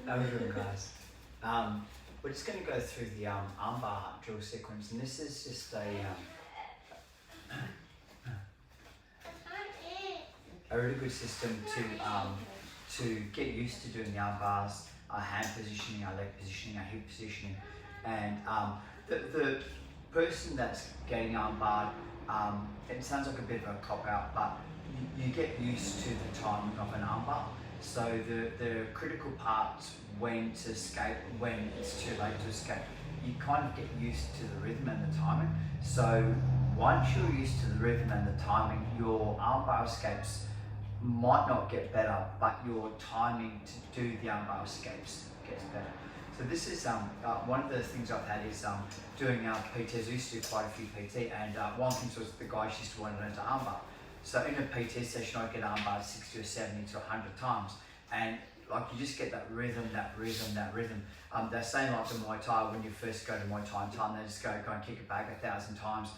How are we doing, guys? We're just going to go through the armbar drill sequence, and this is just a really good system to get used to doing the arm bars, our hand positioning, our leg positioning, our hip positioning, and the person that's getting arm barred, it sounds like a bit of a cop out, but you get used to the timing of an arm bar. So the critical parts when to escape, when it's too late to escape, you kind of get used to the rhythm and the timing. So once you're used to the rhythm and the timing, your arm bar escapes might not get better, but your timing to do the arm bar escapes gets better. So this is one of the things I've had is doing PTs. I used to do quite a few PT, and one thing was the guys used to want to learn to arm bar. So in a PT session, I'd get arm barred 60 or 70 to 100 times, and like you just get that rhythm. They're saying like the Muay Thai, when you first go to Muay Thai in Thailand, they just go and kick a bag 1,000 times.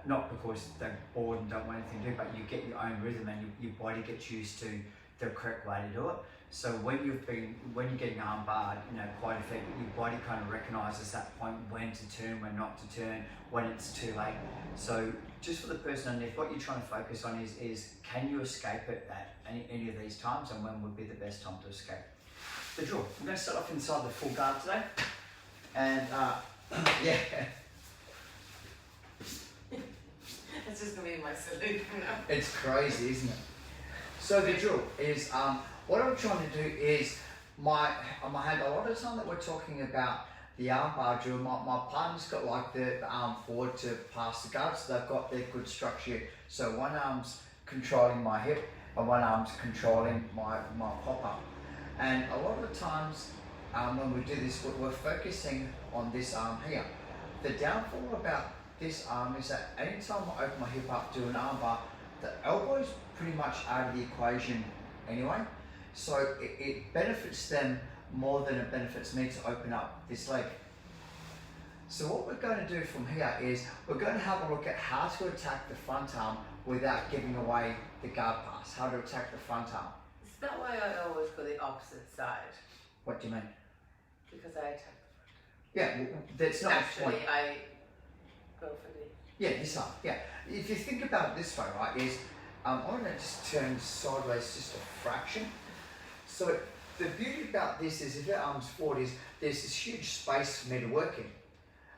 Not because they're bored and don't want anything to do, but you get your own rhythm and your body gets used to the correct way to do it. So when you're getting arm barred, quite effective, your body kind of recognises that point when to turn, when not to turn, when it's too late. So just for the person underneath, what you're trying to focus on is can you escape it at any of these times, and when would be the best time to escape? The drill. I'm going to start off inside the full guard today, and yeah. It's just going to be my salute now. It's crazy, isn't it? So the drill is, what I'm trying to do is, my hand, a lot of the time that we're talking about the arm bar drill, my partner's got like the arm forward to pass the guard, so they've got their good structure. So one arm's controlling my hip, and one arm's controlling my pop-up. And a lot of the times when we do this, we're focusing on this arm here. The downfall about this arm is that anytime I open my hip up, do an arm bar, the elbow's pretty much out of the equation anyway. So it benefits them more than it benefits me to open up this leg. So what we're going to do from here is we're going to have a look at how to attack the front arm without giving away the guard pass, how to attack the front arm. Is that why I always go the opposite side? What do you mean? Because I attack the Yeah, well, that's not front. the point. Actually, I go for the... Yeah, this arm, yeah. If you think about it this way, right, is I'm going to just turn sideways just a fraction. So the beauty about this is if your arm's forward is there's this huge space for me to work in.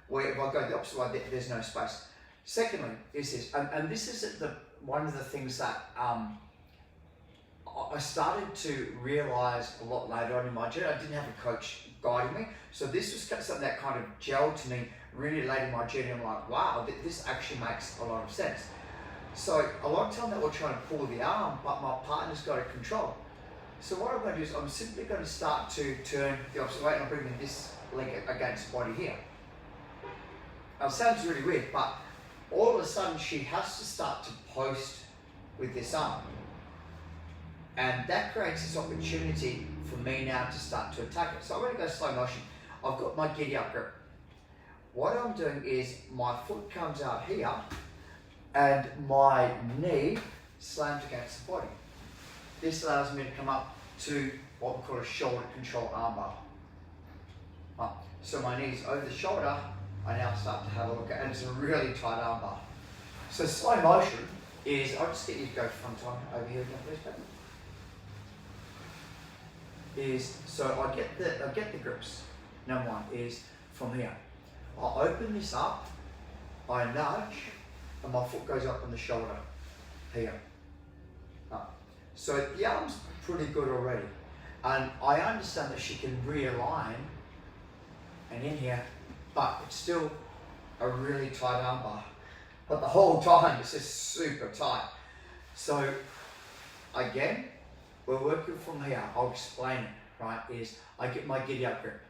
Where if I go the opposite way, there's no space. Secondly, is this, and this is one of the things that I started to realise a lot later on in my journey. I didn't have a coach guiding me, so this was something that kind of gelled to me really late in my journey. I'm like, wow, this actually makes a lot of sense. So a lot of time that we're trying to pull the arm, but my partner's got to control. So what I'm going to do is I'm simply going to start to turn the opposite way, and I'm bringing this leg against the body here. Now it sounds really weird, but all of a sudden she has to start to post with this arm. And that creates this opportunity for me now to start to attack it. So I'm going to go slow motion. I've got my giddy up grip. What I'm doing is my foot comes out here and my knee slams against the body. This allows me to come up to what we call a shoulder control armbar. So my knee's over the shoulder, I now start to have a look at, and it's a really tight armbar. So slow motion is, I'll just get you to go front on over here again, please, baby. So I get the grips. Number one is from here. I open this up, I nudge, and my foot goes up on the shoulder here. So the arm's pretty good already. And I understand that she can realign and in here, but it's still a really tight armbar. But the whole time it's just super tight. So again, we're working from here. I'll explain it, right? Is I get my giddy up grip.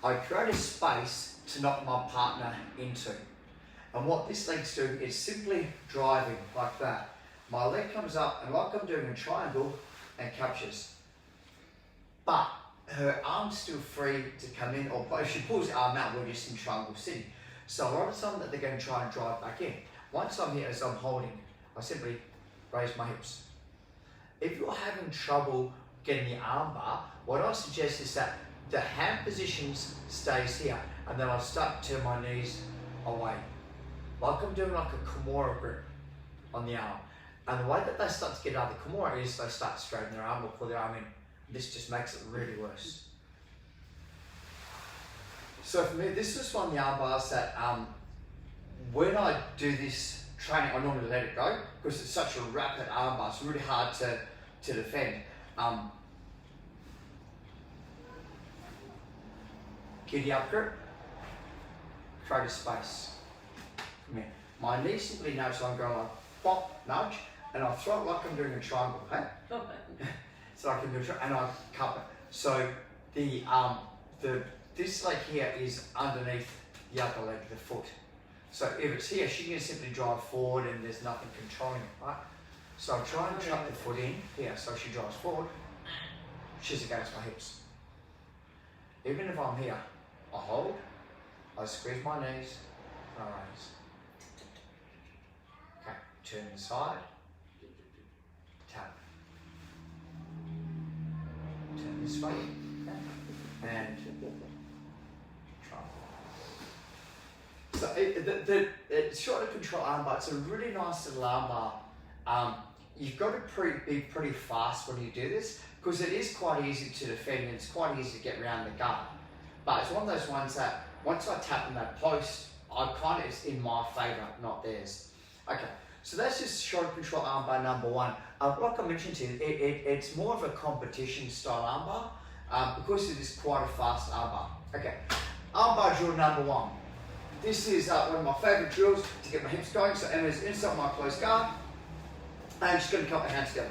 I create a space to knock my partner into. And what this leg's doing is simply driving like that. My leg comes up and like I'm doing a triangle and captures. But her arm's still free to come in, or if she pulls the arm out, we're just in triangle sitting. So a lot of time that they're going to try and drive back in. Once I'm here as I'm holding, I simply raise my hips. If you're having trouble getting the arm bar, what I suggest is that the hand position stays here, and then I start to turn my knees away. Like I'm doing like a Kimura grip on the arm. And the way that they start to get out of the Kimura is they start to straighten their arm or pull their arm in. This just makes it really worse. So for me, this was one of the arm bars that when I do this training, I normally let it go because it's such a rapid arm bar. It's really hard to defend. Giddy up grip, create a space. Come here. My knee simply nudge, so I'm going like pop, nudge, and I throw it like I'm doing a triangle, okay? So I can do it, and I cup it. So this leg here is underneath the other leg, the foot. So if it's here, she can simply drive forward and there's nothing controlling it, right? So I try and trap the foot in here, so she drives forward, she's against my hips. Even if I'm here, I hold, I squeeze my knees, and I raise. Okay, turn the side, tap. Turn this way, and try. So the shoulder control armbar, it's a really nice little armbar. You've got to be pretty fast when you do this because it is quite easy to defend and it's quite easy to get around the guard. But it's one of those ones that once I tap on that post, it's in my favour, not theirs. Okay, so that's just shoulder control armbar number one. Like I mentioned to you, it's more of a competition style armbar because it is quite a fast armbar. Okay, armbar drill number one. This is one of my favourite drills to get my hips going. So Emma's inside my close guard. And she's going to cup her hands together.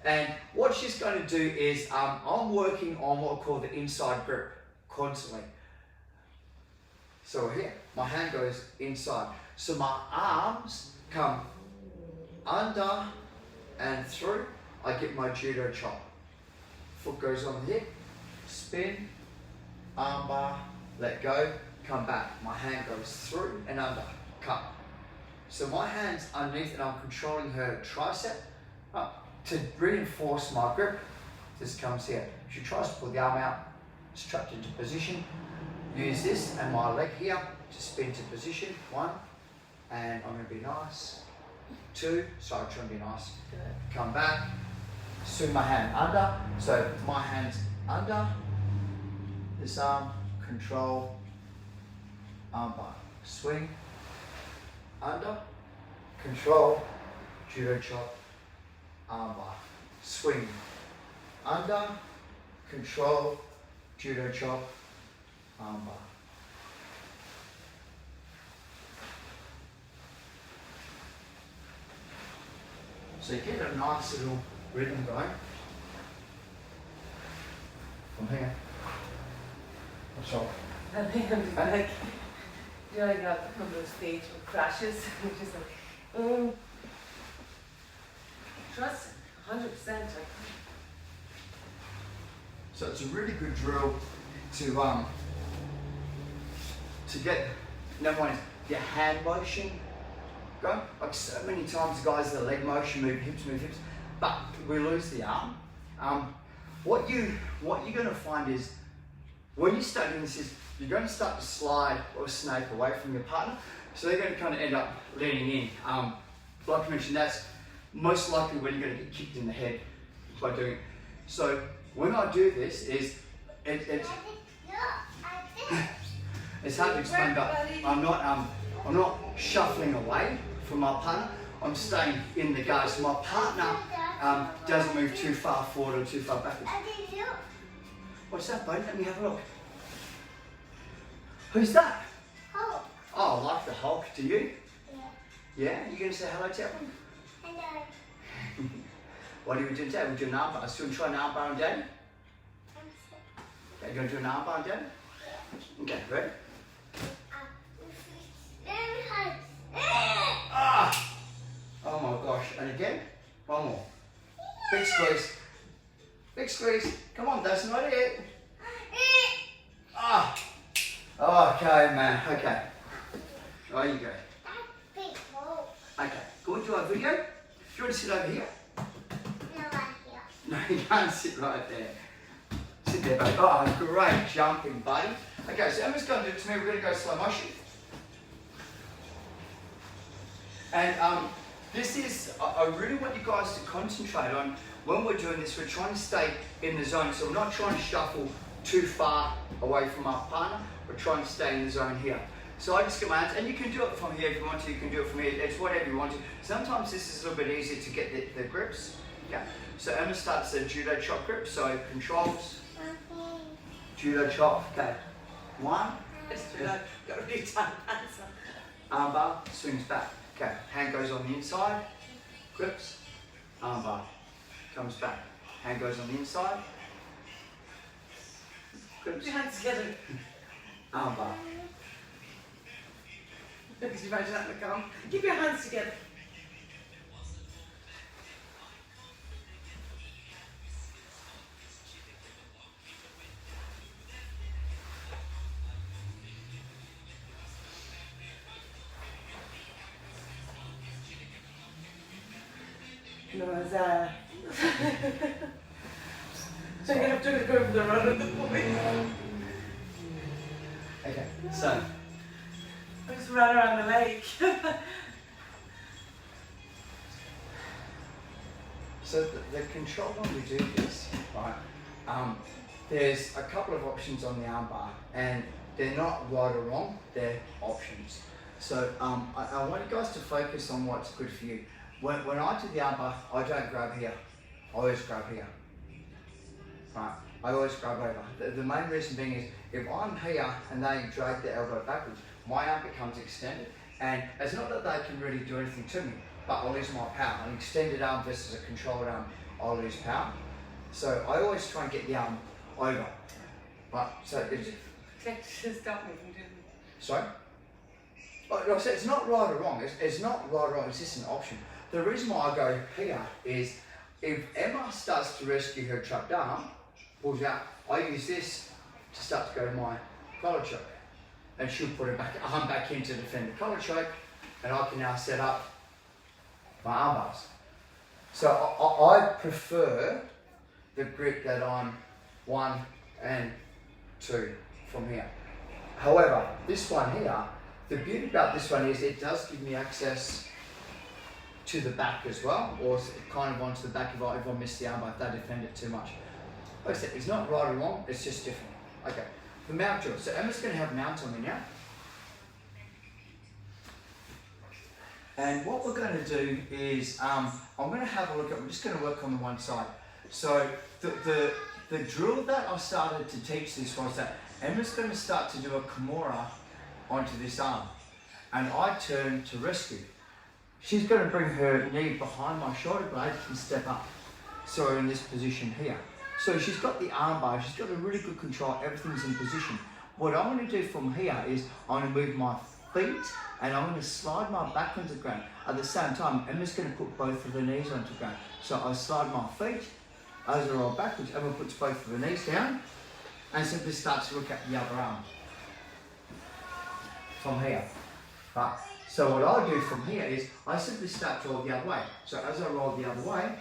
And what she's going to do is, I'm working on what I call the inside grip constantly. So here, my hand goes inside. So my arms come under and through. I get my judo chop. Foot goes on the hip, spin, arm bar, let go, come back. My hand goes through and under, cut. So my hand's underneath and I'm controlling her tricep to reinforce my grip. This comes here. She tries to pull the arm out, it's trapped into position. Use this and my leg here to spin to position. One, and I'm going to be nice. Two, sorry, trying to be nice. Good. Come back, swing my hand under. So my hand's under this arm, control, arm bar, swing. Under, control, judo chop, arm bar, swing. Under, control, judo chop, arm bar. So you get a nice little rhythm going. From here. What's wrong? I think I'm just like, you know, I got on the stage with crashes, just like, trust 100%. So it's a really good drill to get, number one, your hand motion going. Like so many times guys, the leg motion, move hips, but we lose the arm. What you're going to find is, when you start doing this, is you're going to start to slide or snake away from your partner. So they're going to kind of end up leaning in. Like I mentioned, that's most likely when you're going to get kicked in the head by doing it. So when I do this, it's hard to explain, but I'm not shuffling away from my partner. I'm staying in the guard. So my partner doesn't move too far forward or too far backwards. What's that, buddy? Let me have a look. Who's that? Hulk. Oh, I like the Hulk. Do you? Yeah. Yeah? You going to say hello to everyone? Hello. What are we doing today? We're doing an arm bar. So you want to try an arm bar on Daddy? Okay, you going to do an arm bar on Daddy? Okay, ready? Ah! Oh my gosh. And again? One more. Big squeeze. Big squeeze. Come on, that's not it. Ah! Okay, man. Okay. There you go. Okay. Go into our video. Do you want to sit over here? No, right here. No, you can't sit right there. Sit there, buddy. Oh, great jumping, buddy. Okay, so Emma's going to do it to me. We're going to go slow motion. And this is, I really want you guys to concentrate on when we're doing this. We're trying to stay in the zone. So we're not trying to shuffle too far away from our partner. We're trying to stay in the zone here. So I just get my hands, and you can do it from here if you want to. You can do it from here. It's whatever you want to. Sometimes this is a little bit easier to get the grips. Okay. So Emma starts the judo chop grip. So controls. Judo chop. Okay. 1. It's judo. Got to be done. Armbar swings back. Okay. Hand goes on the inside. Grips. Armbar comes back. Hand goes on the inside. Grips. Put your hands together. Armbar. Could you imagine that in the car? Keep your hands together. No, it's so you're going to have to go for the run of the boy. Okay. So. Just run around the lake. So the control when we do this, right, there's a couple of options on the armbar, and they're not right or wrong, they're options. So I want you guys to focus on what's good for you. When I do the armbar, I don't grab here, I always grab here. Right, I always grab over. The main reason being is, if I'm here and they drag the elbow backwards, my arm becomes extended, and it's not that they can really do anything to me, but I'll lose my power. An extended arm versus a controlled arm, I'll lose power. So I always try and get the arm over. Right, so it's... Stop me from doing that. Sorry? Oh, no, so it's not right or wrong, it's not right or wrong, it's just an option. The reason why I go here is, if Emma starts to rescue her trapped arm, pulls out, I use this to start to go to my collar choke. And she'll put her arm back in to defend the collar choke, and I can now set up my arm bars. So I prefer the grip that I'm 1 and 2 from here. However, this one here, the beauty about this one is it does give me access to the back as well, or kind of onto the back if I miss the armbar, if they defend it too much. Like I said, it's not right or wrong, it's just different. Okay. The mount drill. So Emma's going to have mount on me now. And what we're going to do is, I'm going to have a look at, we're just going to work on the one side. So the drill that I started to teach this was that Emma's going to start to do a Kimura onto this arm. And I turn to rescue. She's going to bring her knee behind my shoulder blade and step up. So we're in this position here. So she's got the arm bar, she's got a really good control, everything's in position. What I'm going to do from here is I'm going to move my feet and I'm going to slide my back onto the ground. At the same time, Emma's going to put both of her knees onto the ground. So I slide my feet, as I roll backwards, Emma puts both of her knees down and simply starts to look at the other arm. From here. Right. So what I do from here is I simply start to roll the other way. So as I roll the other way,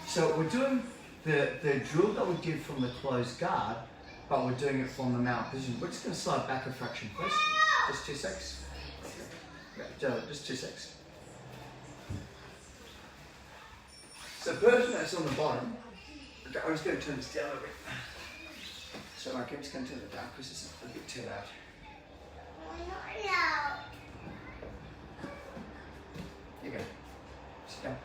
so we're doing the drill that we did from the closed guard, but we're doing it from the mount position. We're just going to slide back a fraction, please. Just 2 seconds. Yeah, just 2 seconds. So the person that's on the bottom, okay, I'm just going to turn this down a bit. So I'm just going to turn it down because it's a bit too loud. Here you go. Sit down.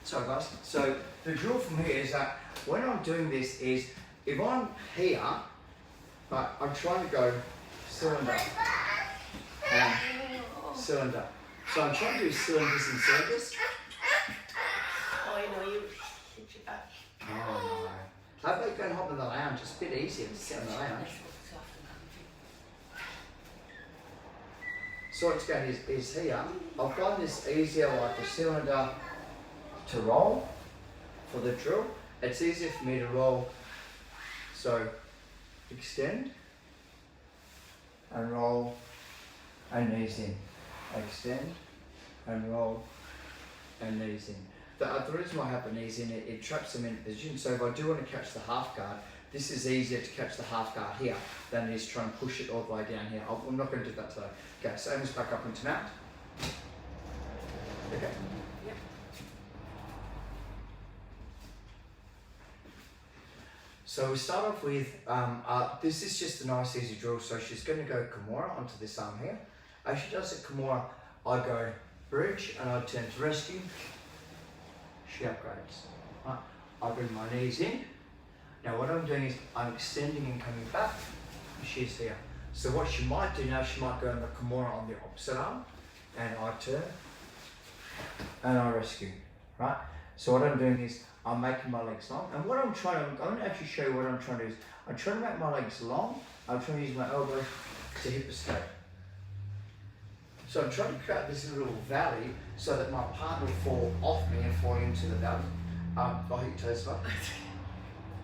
Sorry guys, so the drill from here is that when I'm doing this is, if I'm here, but I'm trying to go cylinder and cylinder. So I'm trying to do cylinders and cylinders. Oh, I know, you hit your back. Oh no. How about you go and hop in the lounge? It's a bit easier to sit in the lounge. So what's going is here, I find this easier like a cylinder to roll for the drill. It's easier for me to roll, so extend and roll and knees in, extend and roll and knees in. the reason why I have the knees in, it traps them in a position. So if I do want to catch the half guard, this is easier to catch the half guard here than it is trying to push it all the way down here. I'm not going to do that today. Okay, so Emma's back up into mount. Okay. Yep. So we start off with, this is just a nice easy drill. So she's going to go Kimura onto this arm here. As she does it Kimura, I go bridge and I turn to rescue. She upgrades. Right. I bring my knees in. Now what I'm doing is I'm extending and coming back. She's here. So what she might do now, she might go in the Kimura on the opposite arm, and I turn and I rescue. Right. So what I'm doing is I'm making my legs long, and what I'm going to actually show you what I'm trying to do is I'm trying to make my legs long. I'm trying to use my elbows to hip escape. So I'm trying to create this little valley so that my partner will fall off me and fall into the valley. I'll hit your toes up.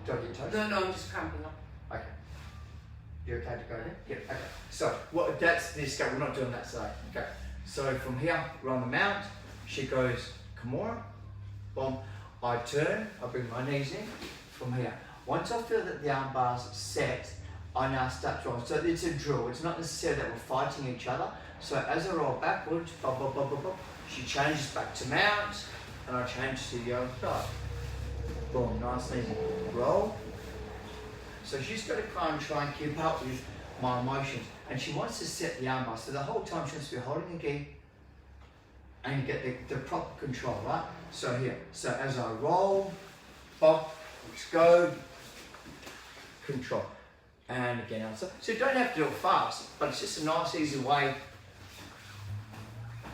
Do I get your toes? No, I'm just cramping up. Okay. You okay to go there? Yep. Okay. So that's the escape. We're not doing that today. Okay. So from here, we're on the mount. She goes Kimura. Boom. I turn. I bring my knees in. From here. Once I feel that the arm bar's set, I now start to roll. So it's a drill. It's not necessarily that we're fighting each other. So as I roll backwards, bop, bop, bop, bop, bop, she changes back to mount, and I change to the other side. Boom, nice and easy. Roll. So she's got to kind of try and keep up with my emotions, and she wants to set the armbar. So the whole time she wants to be holding the gi, and you get the proper control, right? So here, so as I roll, bop, let's go, control. And again, answer. So you don't have to do it fast, but it's just a nice, easy way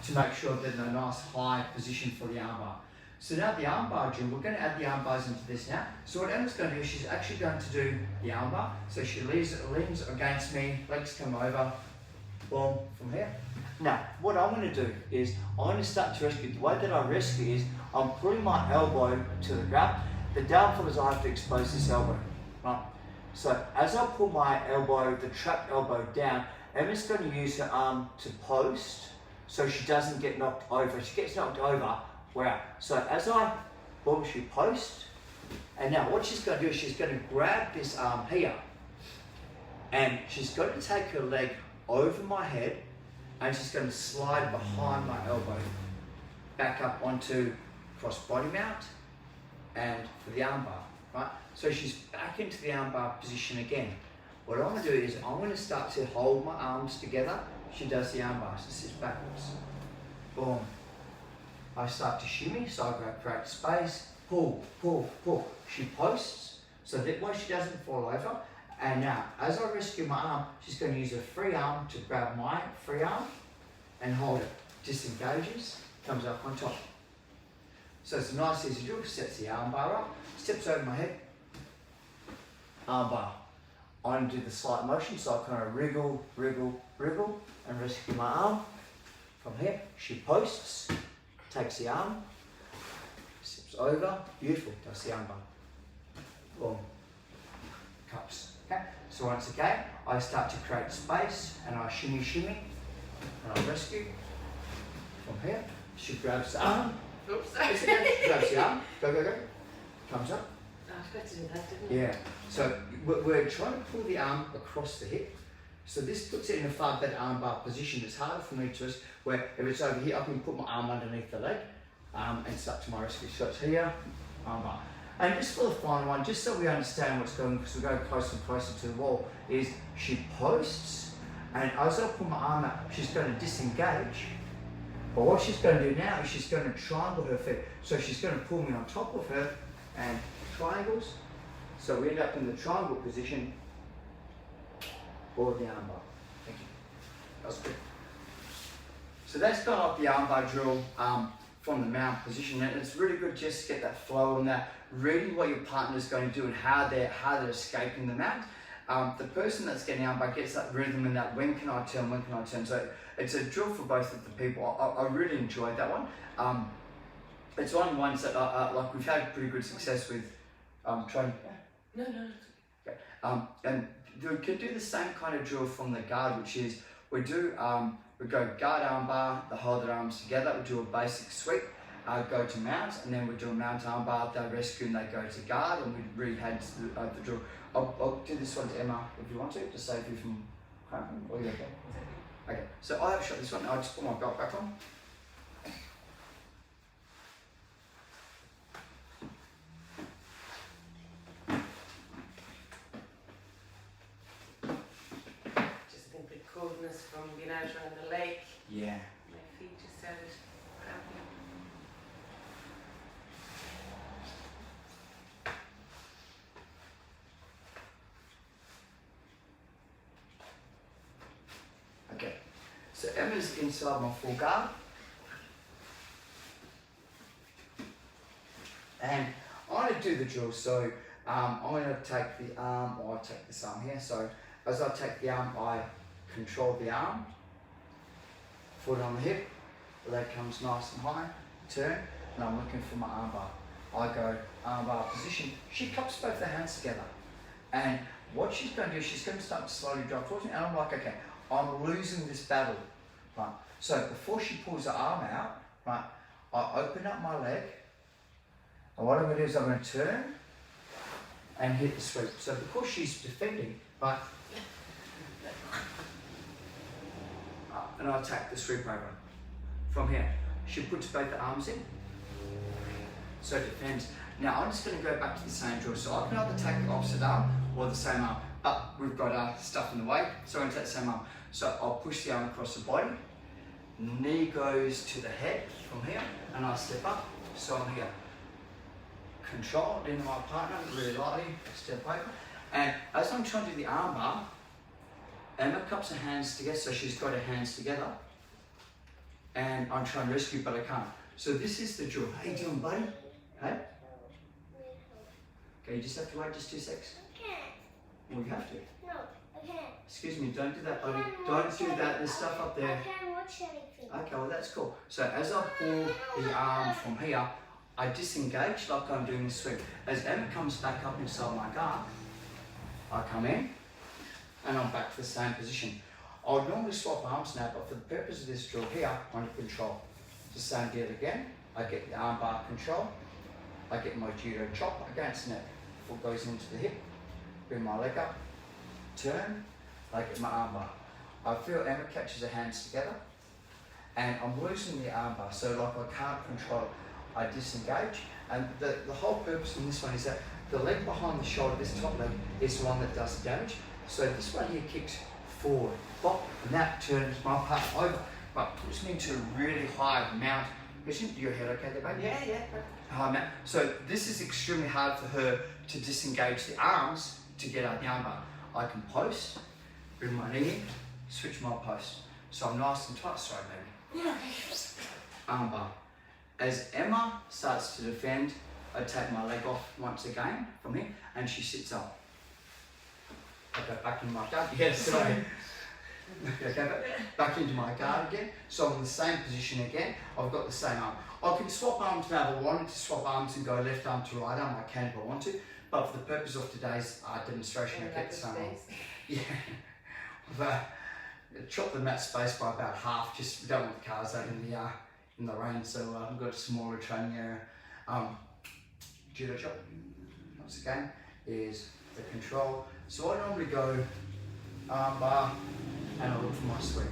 to make sure that in a nice high position for the armbar. So now the armbar drill, we're going to add the arm bars into this now. So what Emma's going to do is she's actually going to do the armbar. So she leans against me, legs come over, boom, from here. Now, what I'm going to do is I'm going to start to rescue. The way that I rescue is I'm pulling my elbow to the ground. The downfall is I have to expose this elbow, right? So as I pull my elbow, the trapped elbow down, Emma's going to use her arm to post so she doesn't get knocked over. If she gets knocked over, we're out. So as I, boom, she posts, and now what she's going to do is she's going to grab this arm here, and she's going to take her leg over my head, and she's going to slide behind my elbow, back up onto cross body mount, and for the armbar, right? So she's back into the armbar position again. What I'm going to do is I'm going to start to hold my arms together. She does the armbar, so this is backwards. Boom. I start to shimmy, so I create space, pull, pull, pull. She posts, so that way she doesn't fall over. And now, as I rescue my arm, she's going to use her free arm to grab my free arm and hold it. Disengages, comes up on top. So it's a nice easy drill, sets the arm bar up, steps over my head, arm bar. I do the slight motion, so I kind of wriggle, wriggle, wriggle, and rescue my arm. From here, she posts, takes the arm, steps over, beautiful, does the arm bar. Boom, cups. Okay. So once again, I start to create space, and I shimmy, shimmy, and I rescue. From here, she grabs the arm. Oops. It's okay. She grabs the arm, go, go, go, comes up. I forgot to do that, didn't I? Yeah, so we're trying to pull the arm across the hip. So this puts it in a far better armbar position. It's harder for me to, where if it's over here, I can put my arm underneath the leg and start to my rescue. So it's here, armbar. And just for the final one, just so we understand what's going on, because we're going closer and closer to the wall, is she posts, and as I pull my arm out, she's going to disengage. But what she's going to do now is she's going to triangle her feet. So she's going to pull me on top of her and triangles. So we end up in the triangle position or the armbar. Thank you. That's good. So that's kind of like the armbar drill from the mount position, and it's really good just to get that flow and that reading what your partner's going to do and how they're escaping the mount. The person that's getting armbar gets that rhythm and that when can I turn, when can I turn. So it's a drill for both of the people. I really enjoyed that one. It's one of the ones that like we've had pretty good success with training. No. Okay. And we can do the same kind of drill from the guard, which is we go guard armbar, the hold the arms together, we do a basic sweep. go to mount, and then we do a mount armbar, they rescue and they go to guard, and we rehab the drill. I'll do this one to Emma if you want to save you from cramping, or you okay? Okay, so I have shot this one, I'll just put my belt back on. Just think the coldness from being out around the lake. Yeah. My feet just started cramping. Okay, so Emma's inside my full guard. And I'm going to do the drill, so I'm going to take the arm, or I'll take this arm here. So as I take the arm, I control the arm, foot on the hip, the leg comes nice and high, turn, and I'm looking for my arm bar. I go arm bar position, she cups both her hands together. And what she's going to do, she's going to start to slowly drive towards me, and I'm like, okay, I'm losing this battle, right? So before she pulls her arm out, right, I open up my leg, and what I'm going to do is I'm going to turn and hit the sweep. So because she's defending, right, and I'll attack the sweep over. From here, she puts both the arms in, so it defends. Now I'm just going to go back to the same drill. So I can either take the opposite arm or the same arm, but we've got stuff in the way, so I'm going to take the same arm. So I'll push the arm across the body, knee goes to the head from here, and I step up, so I'm here. Control into my partner, really lightly, step over. And as I'm trying to do the arm bar, Emma cups her hands together, so she's got her hands together. And I'm trying to rescue, but I can't. So this is the drill. How you doing, buddy? Hey? Okay, you just have to wait just 2 seconds. I can't. Well, you have to. No, I can't. Excuse me, don't do that, buddy. Don't do that, there's stuff up there. I can't watch anything. Okay, well that's cool. So as I pull the arm from here, I disengage like I'm doing the sweep. As Emma comes back up inside my guard, I come in and I'm back to the same position. I would normally swap arms now, but for the purpose of this drill here, I'm under control. The same deal again. I get the arm bar control. I get my judo chop against the neck. Foot goes into the hip. Bring my leg up. Turn. I get my arm bar. I feel Emma catches her hands together, and I'm losing the arm bar. So like I can't control it. I disengage, and the whole purpose in this one is that the leg behind the shoulder, this top leg, is the one that does the damage. So this one here kicks forward, bop, and that turns my partner over, but puts me into a really high mount. Is your head okay there, baby? Yeah. High mount. So this is extremely hard for her to disengage the arms to get out the arm bar. I can post, bring my knee in, switch my post. So I'm nice and tight. Sorry, baby. Yeah. Arm bar. As Emma starts to defend, I take my leg off once again from here, and she sits up. I go back in my guard. Yes, sorry. Okay, back into my guard again. So I'm in the same position again. I've got the same arm. I can swap arms now if I wanted to swap arms and go left arm to right arm. I can if I want to. But for the purpose of today's demonstration, I get the same arm. Yeah. I've chopped the mat space by about half. Just we don't want the cars out in the rain, so I've got a smaller training area. Judo chop, once again, is the control. So I normally go arm bar and I look for my sweep.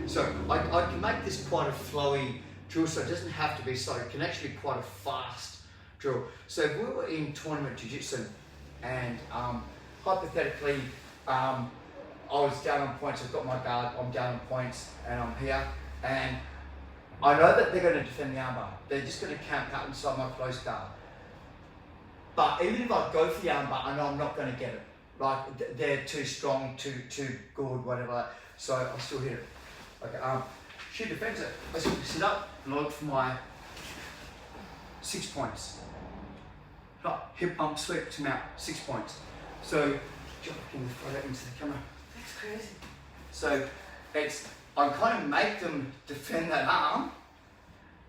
So I can make this quite a flowy drill, so it doesn't have to be slow. It can actually be quite a fast drill. So if we were in tournament jiu-jitsu and hypothetically I was down on points, I've got my guard, I'm down on points and I'm here, and I know that they're going to defend the armbar. They're just going to camp out inside my close guard. But even if I go for the armbar, I know I'm not going to get it. Like they're too strong, too good, whatever. So I still hit it. Okay, she defends it. I still sit up and I look for my 6 points. Like hip bump sweep to mount, 6 points. So jump in the photo into the camera. That's crazy. So I kind of make them defend that arm,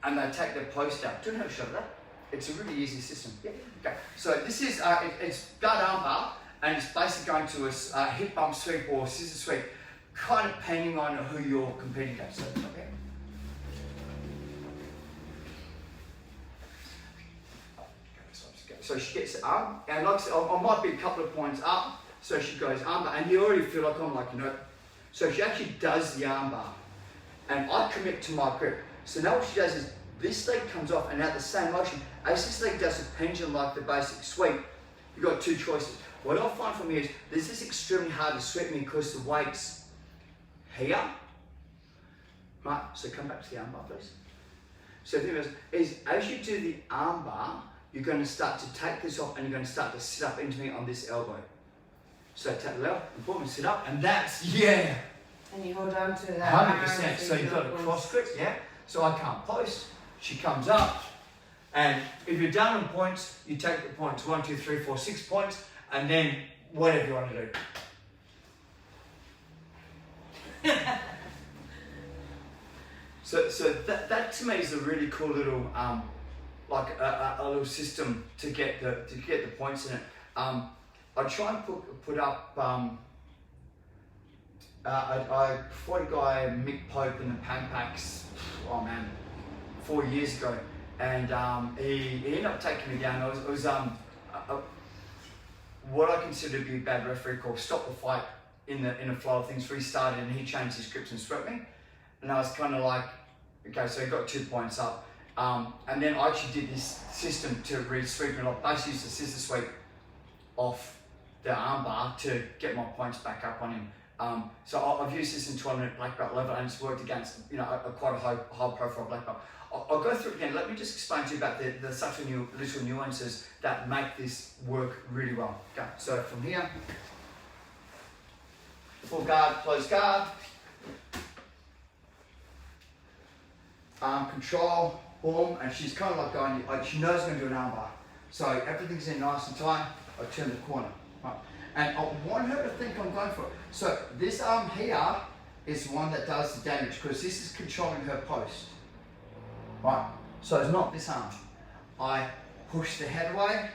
and they take their post out. Do you know how to show that? It's a really easy system. Yeah. Okay. So this is it's guard arm bar, and it's basically going to a hip bump sweep or scissor sweep, kind of depending on who you're competing against. So, okay. so she gets the arm, and like I said, I might be a couple of points up, so she goes armbar, and you already feel like I'm like, you know, so she actually does the armbar, and I commit to my grip. So now what she does is, this leg comes off, and at the same motion, as this leg does a pendulum like the basic sweep, you've got two choices. What I find for me is, this is extremely hard to sweep me because the weight's here. Right, so come back to the armbar, please. So the thing is, as you do the armbar, you're going to start to take this off, and you're going to start to sit up into me on this elbow. So take the leg and boom, and sit up, and that's, yeah. And you hold on to that. 100%. So you've got a cross grip, yeah. So I can't post. She comes up, and if you're down on points, you take the points 1, 2, 3, 4, 6 points, and then whatever you want to do. So that to me is a really cool little like a little system to get the points in it. I try and put up. I fought a guy, Mick Pope, in the Pan Packs. Oh man, 4 years ago, and he ended up taking me down. It was what I consider to be a bad referee called stop the fight in the flow of things. Restarted, and he changed his grips and swept me, and I was kind of like, okay, so he got 2 points up, and then I actually did this system to really sweep me. I basically used the scissor sweep off the armbar to get my points back up on him. So I've used this in tournament black belt level, and it's worked against, you know, quite a high profile black belt. I'll go through it again. Let me just explain to you about the subtle little nuances that make this work really well. Okay, so from here, full guard, close guard, arm control, boom, and she's kind of like going, like she knows I'm going to do an armbar. So everything's in nice and tight. I turn the corner, right? And I want her to think I'm going for it. So this arm here is the one that does the damage, because this is controlling her post. Right, so it's not this arm. I push the head away,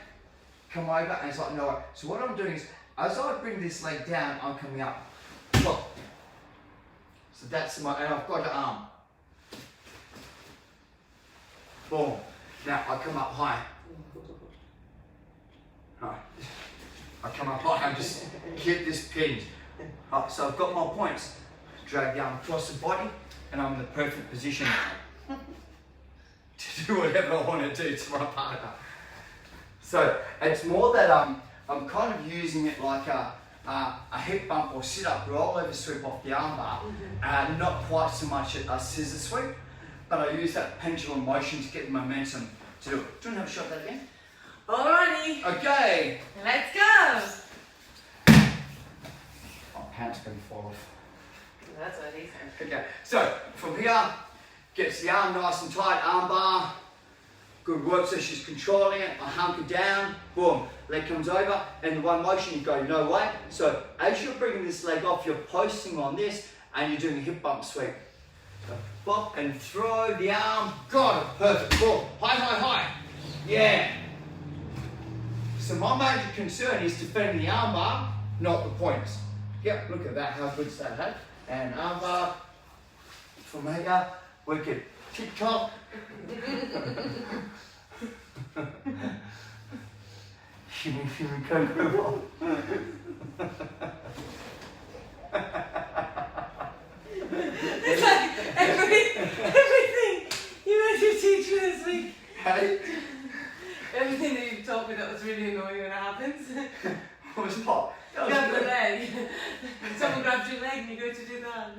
come over, and it's like, no. So what I'm doing is, as I bring this leg down, I'm coming up. Look. So that's my, and I've got the arm. Boom. Now I come up high. Right. I come up high and just hit this pin. Right, so I've got my points. Drag the arm across the body, and I'm in the perfect position to do whatever I want to do to my partner. So it's more that I'm kind of using it like a hip bump or sit up roll over sweep off the armbar, not quite so much a scissor sweep, but I use that pendulum motion to get the momentum to do it. Do you want to have a shot at that again? Alrighty. Okay. Let's go. My pants are going to fall off. That's what he said. Okay, so from here, gets the arm nice and tight, arm bar. Good work, so she's controlling it. I hunker down, boom, leg comes over, and the one motion you go no way. So as you're bringing this leg off, you're posting on this, and you're doing a hip bump sweep. So bop and throw the arm, got it, perfect, boom, high, high, high. Yeah. So my major concern is defending the arm bar, not the points. Yep, look at that, how good's that, hey? And arm bar from here, wicked. Tick-tock. Shimmy, shimmy, cocoa. It's like everything you had to teach me this week. Hey? Everything that you've taught me that was really annoying when it happens. What was what? Grab the leg. Someone grabs your leg and you go to do that.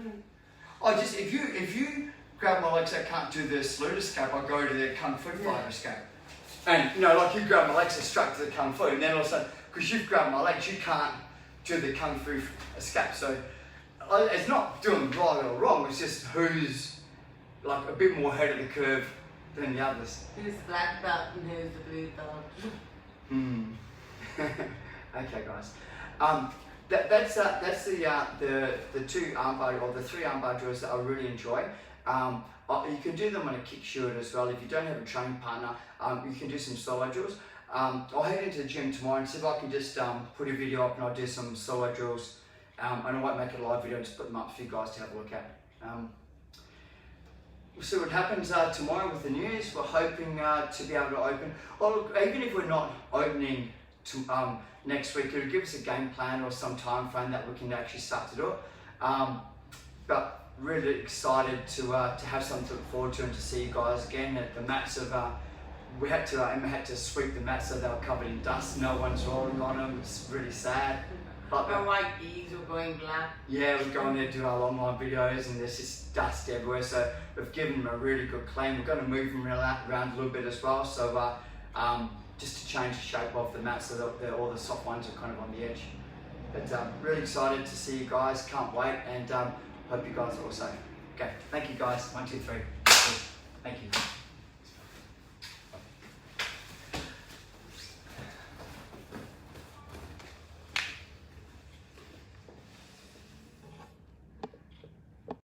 I just, if you grab my legs, I can't do the salute escape, I go to the Kung Fu fighter escape. And, you know, like you grab my legs, I straight to the Kung Fu, and then all of a sudden, because you've grabbed my legs, you can't do the Kung Fu escape. So, it's not doing right or wrong, it's just who's, like, a bit more ahead of the curve than the others. Who's the black belt and who's the blue belt? Okay, guys. That's the two armbar, or the three armbar drills that I really enjoy. You can do them on a kick shirt as well. If you don't have a training partner, you can do some solo drills. I'll head into the gym tomorrow and see if I can just put a video up and I'll do some solo drills. And I won't make a live video, just put them up for you guys to have a look at. we'll see what happens tomorrow with the news. We're hoping to be able to open, or even if we're not opening to, next week, it'll give us a game plan or some time frame that we can actually start to do it. But really excited to have something to look forward to and to see you guys again. At the mats of Emma had to sweep the mats so they were covered in dust. No one's rolling on them. It's really sad. But Our white bees were going black. yeah, we go in there, do our long line videos, and there's just dust everywhere. So we've given them a really good clean. We're going to move them around a little bit as well. So just to change the shape of the mat so that all the soft ones are kind of on the edge. But really excited to see you guys. Can't wait, and hope you guys are all safe. Okay, thank you guys. 1, 2, 3. Thank you.